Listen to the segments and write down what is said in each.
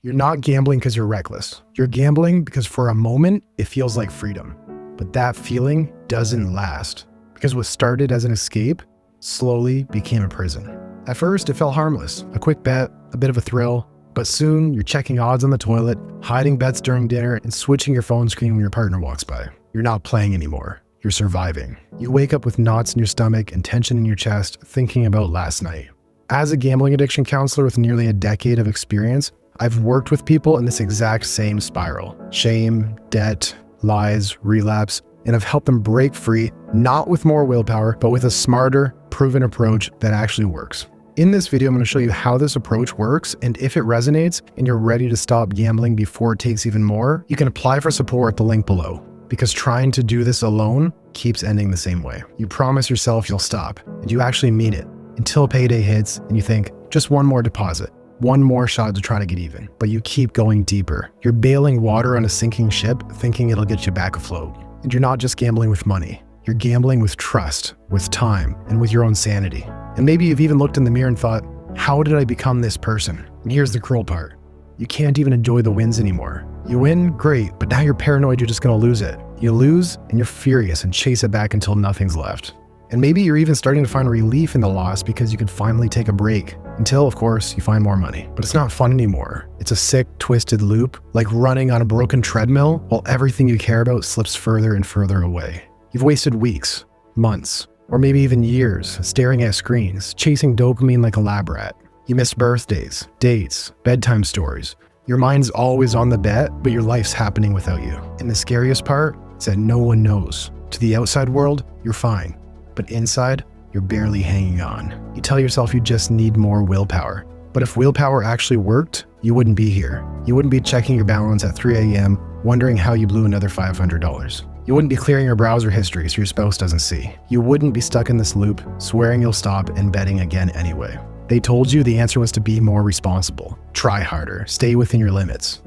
You're not gambling because you're reckless. You're gambling because for a moment, it feels like freedom. But that feeling doesn't last, because what started as an escape slowly became a prison. At first, it felt harmless, a quick bet, a bit of a thrill, but soon you're checking odds on the toilet, hiding bets during dinner, and switching your phone screen when your partner walks by. You're not playing anymore. You're surviving. You wake up with knots in your stomach and tension in your chest, thinking about last night. As a gambling addiction counselor with nearly a decade of experience, I've worked with people in this exact same spiral: shame, debt, lies, relapse, and I've helped them break free, not with more willpower, but with a smarter, proven approach that actually works. In this video, I'm going to show you how this approach works, and if it resonates and you're ready to stop gambling before it takes even more, you can apply for support at the link below. Because trying to do this alone keeps ending the same way. You promise yourself you'll stop, and you actually mean it, until payday hits and you think, just one more deposit, one more shot to try to get even. But you keep going deeper. You're bailing water on a sinking ship, thinking it'll get you back afloat. And you're not just gambling with money. You're gambling with trust, with time, and with your own sanity. And maybe you've even looked in the mirror and thought, how did I become this person? And here's the cruel part. You can't even enjoy the wins anymore. You win, great, but now you're paranoid you're just gonna lose it. You lose, and you're furious and chase it back until nothing's left. And maybe you're even starting to find relief in the loss because you can finally take a break. Until, of course, you find more money. But it's not fun anymore. It's a sick, twisted loop, like running on a broken treadmill while everything you care about slips further and further away. You've wasted weeks, months, or maybe even years staring at screens, chasing dopamine like a lab rat. You missed birthdays, dates, bedtime stories. Your mind's always on the bet, but your life's happening without you. And the scariest part is that no one knows. To the outside world, you're fine. But inside, you're barely hanging on. You tell yourself you just need more willpower. But if willpower actually worked, you wouldn't be here. You wouldn't be checking your balance at 3 a.m., wondering how you blew another $500. You wouldn't be clearing your browser history so your spouse doesn't see. You wouldn't be stuck in this loop, swearing you'll stop and betting again anyway. They told you the answer was to be more responsible, try harder, stay within your limits.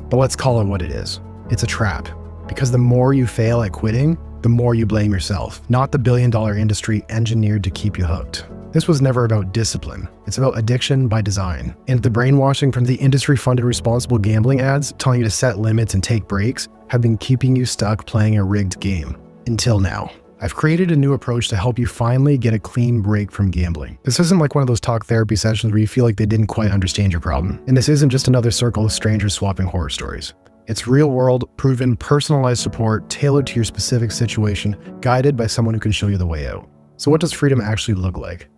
But let's call it what it is. It's a trap. Because the more you fail at quitting, the more you blame yourself, not the billion-dollar industry engineered to keep you hooked. This was never about discipline. It's about addiction by design. And the brainwashing from the industry-funded responsible gambling ads telling you to set limits and take breaks have been keeping you stuck playing a rigged game. Until now. I've created a new approach to help you finally get a clean break from gambling. This isn't like one of those talk therapy sessions where you feel like they didn't quite understand your problem. And this isn't just another circle of strangers swapping horror stories. It's real-world, proven, personalized support tailored to your specific situation, guided by someone who can show you the way out. So what does freedom actually look like?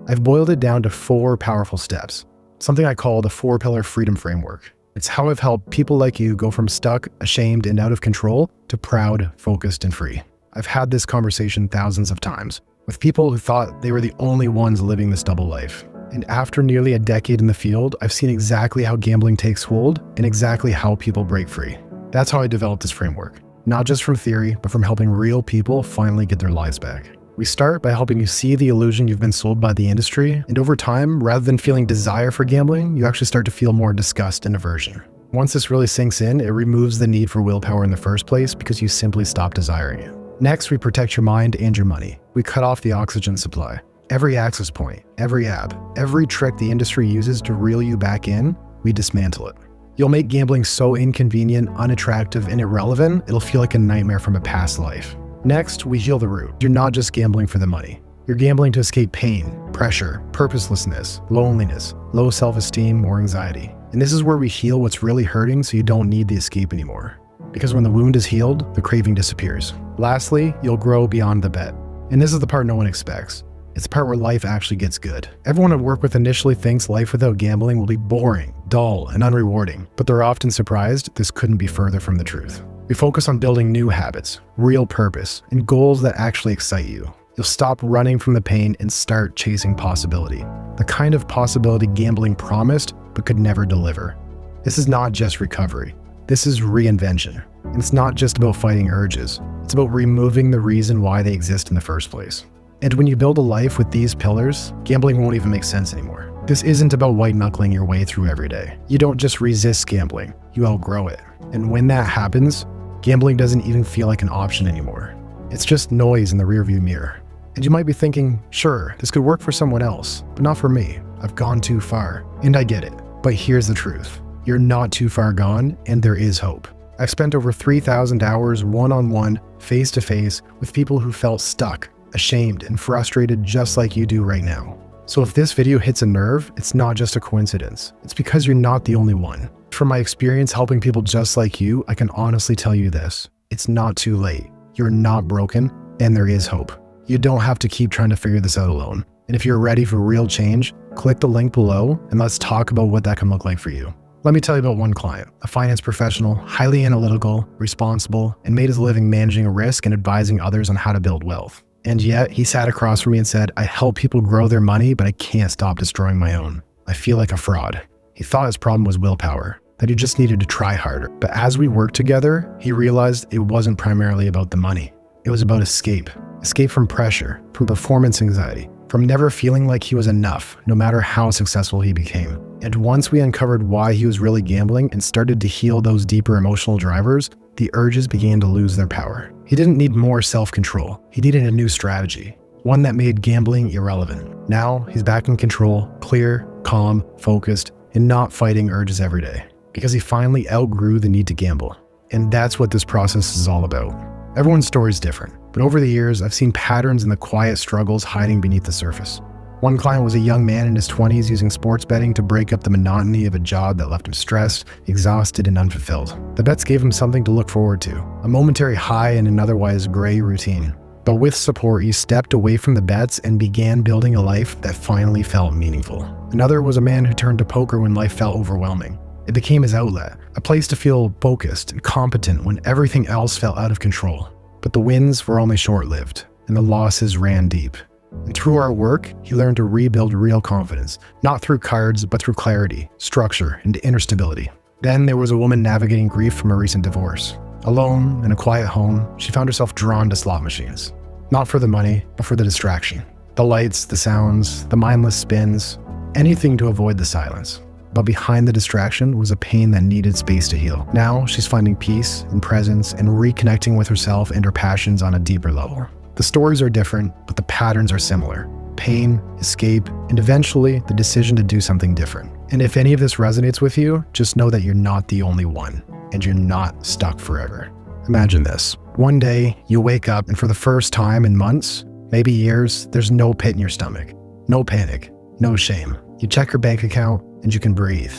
I've boiled it down to 4 powerful steps, something I call the 4-pillar freedom framework. It's how I've helped people like you go from stuck, ashamed, and out of control to proud, focused, and free. I've had this conversation thousands of times with people who thought they were the only ones living this double life. And after nearly a decade in the field, I've seen exactly how gambling takes hold and exactly how people break free. That's how I developed this framework. Not just from theory, but from helping real people finally get their lives back. We start by helping you see the illusion you've been sold by the industry, and over time, rather than feeling desire for gambling, you actually start to feel more disgust and aversion. Once this really sinks in, it removes the need for willpower in the first place because you simply stop desiring it. Next, we protect your mind and your money. We cut off the oxygen supply. Every access point, every app, every trick the industry uses to reel you back in, we dismantle it. You'll make gambling so inconvenient, unattractive, and irrelevant, it'll feel like a nightmare from a past life. Next, we heal the root. You're not just gambling for the money. You're gambling to escape pain, pressure, purposelessness, loneliness, low self-esteem, or anxiety. And this is where we heal what's really hurting so you don't need the escape anymore. Because when the wound is healed, the craving disappears. Lastly, you'll grow beyond the bet. And this is the part no one expects. It's the part where life actually gets good. Everyone I work with initially thinks life without gambling will be boring, dull, and unrewarding, but they're often surprised this couldn't be further from the truth. We focus on building new habits, real purpose, and goals that actually excite you. You'll stop running from the pain and start chasing possibility. The kind of possibility gambling promised but could never deliver. This is not just recovery. This is reinvention. And it's not just about fighting urges. It's about removing the reason why they exist in the first place. And when you build a life with these pillars, gambling won't even make sense anymore. This isn't about white-knuckling your way through every day. You don't just resist gambling, you outgrow it. And when that happens, gambling doesn't even feel like an option anymore. It's just noise in the rearview mirror. And you might be thinking, sure, this could work for someone else, but not for me. I've gone too far. And I get it. But here's the truth. You're not too far gone, and there is hope. I've spent over 3,000 hours one-on-one, face-to-face with people who felt stuck, ashamed, and frustrated just like you do right now. So if this video hits a nerve, it's not just a coincidence. It's because you're not the only one. From my experience helping people just like you, I can honestly tell you this. It's not too late. You're not broken, and there is hope. You don't have to keep trying to figure this out alone. And if you're ready for real change, click the link below and let's talk about what that can look like for you. Let me tell you about one client, a finance professional, highly analytical, responsible, and made his living managing risk and advising others on how to build wealth. And yet, he sat across from me and said, I help people grow their money, but I can't stop destroying my own. I feel like a fraud. He thought his problem was willpower, that he just needed to try harder. But as we worked together, he realized it wasn't primarily about the money. It was about escape. Escape from pressure, from performance anxiety, from never feeling like he was enough, no matter how successful he became. And once we uncovered why he was really gambling and started to heal those deeper emotional drivers, the urges began to lose their power. He didn't need more self-control. He needed a new strategy, one that made gambling irrelevant. Now he's back in control, clear, calm, focused, and not fighting urges every day, because he finally outgrew the need to gamble. And that's what this process is all about. Everyone's story is different, but over the years, I've seen patterns in the quiet struggles hiding beneath the surface. One client was a young man in his 20s using sports betting to break up the monotony of a job that left him stressed, exhausted, and unfulfilled. The bets gave him something to look forward to, a momentary high in an otherwise gray routine. But with support, he stepped away from the bets and began building a life that finally felt meaningful. Another was a man who turned to poker when life felt overwhelming. It became his outlet, a place to feel focused and competent when everything else felt out of control. But the wins were only short-lived, and the losses ran deep. And through our work, he learned to rebuild real confidence, not through cards, but through clarity, structure, and inner stability. Then there was a woman navigating grief from a recent divorce. Alone, in a quiet home, she found herself drawn to slot machines. Not for the money, but for the distraction. The lights, the sounds, the mindless spins, anything to avoid the silence. But behind the distraction was a pain that needed space to heal. Now she's finding peace and presence and reconnecting with herself and her passions on a deeper level. The stories are different, but the patterns are similar. Pain, escape, and eventually the decision to do something different. And if any of this resonates with you, just know that you're not the only one, and you're not stuck forever. Imagine this. One day, you wake up and for the first time in months, maybe years, there's no pit in your stomach. No panic, no shame. You check your bank account and you can breathe.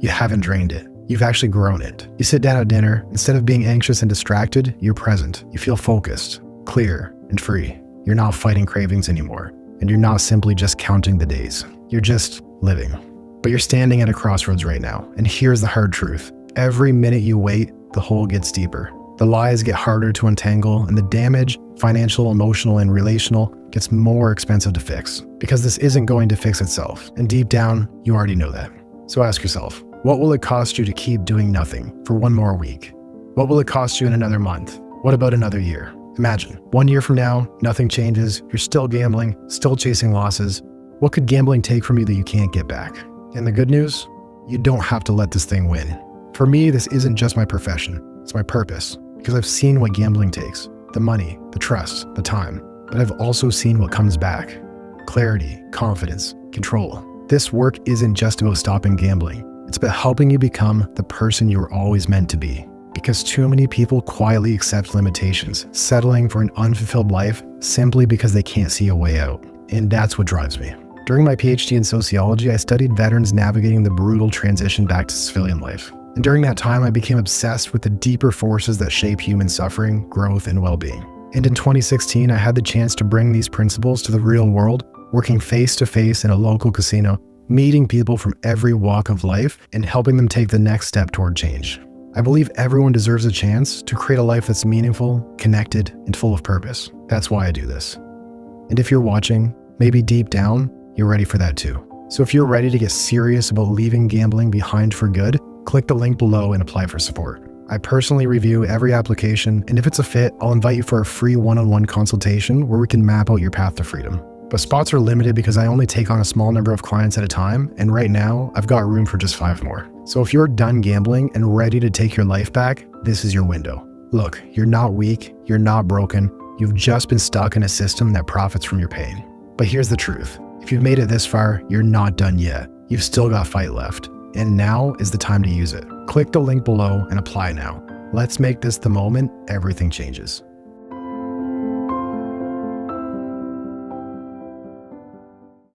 You haven't drained it. You've actually grown it. You sit down at dinner. Instead of being anxious and distracted, you're present. You feel focused, clear, and free. You're not fighting cravings anymore. And you're not simply just counting the days. You're just living. But you're standing at a crossroads right now. And here's the hard truth. Every minute you wait, the hole gets deeper. The lies get harder to untangle, and the damage, financial, emotional, and relational, gets more expensive to fix. Because this isn't going to fix itself. And deep down, you already know that. So ask yourself, what will it cost you to keep doing nothing for one more week? What will it cost you in another month? What about another year? Imagine, 1 year from now, nothing changes, you're still gambling, still chasing losses. What could gambling take from you that you can't get back? And the good news? You don't have to let this thing win. For me, this isn't just my profession, it's my purpose. Because I've seen what gambling takes, the money, the trust, the time, but I've also seen what comes back. Clarity, confidence, control. This work isn't just about stopping gambling. It's about helping you become the person you were always meant to be. Because too many people quietly accept limitations, settling for an unfulfilled life simply because they can't see a way out. And that's what drives me. During my PhD in sociology, I studied veterans navigating the brutal transition back to civilian life. And during that time, I became obsessed with the deeper forces that shape human suffering, growth, and well-being. And in 2016, I had the chance to bring these principles to the real world, working face-to-face in a local casino, meeting people from every walk of life, and helping them take the next step toward change. I believe everyone deserves a chance to create a life that's meaningful, connected, and full of purpose. That's why I do this. And if you're watching, maybe deep down, you're ready for that too. So if you're ready to get serious about leaving gambling behind for good, click the link below and apply for support. I personally review every application, and if it's a fit, I'll invite you for a free one-on-one consultation where we can map out your path to freedom. But spots are limited because I only take on a small number of clients at a time, and right now, I've got room for just 5 more. So if you're done gambling and ready to take your life back, this is your window. Look, you're not weak, you're not broken, you've just been stuck in a system that profits from your pain. But here's the truth. If you've made it this far, you're not done yet. You've still got fight left. and now is the time to use it. Click the link below and apply now. Let's make this the moment everything changes.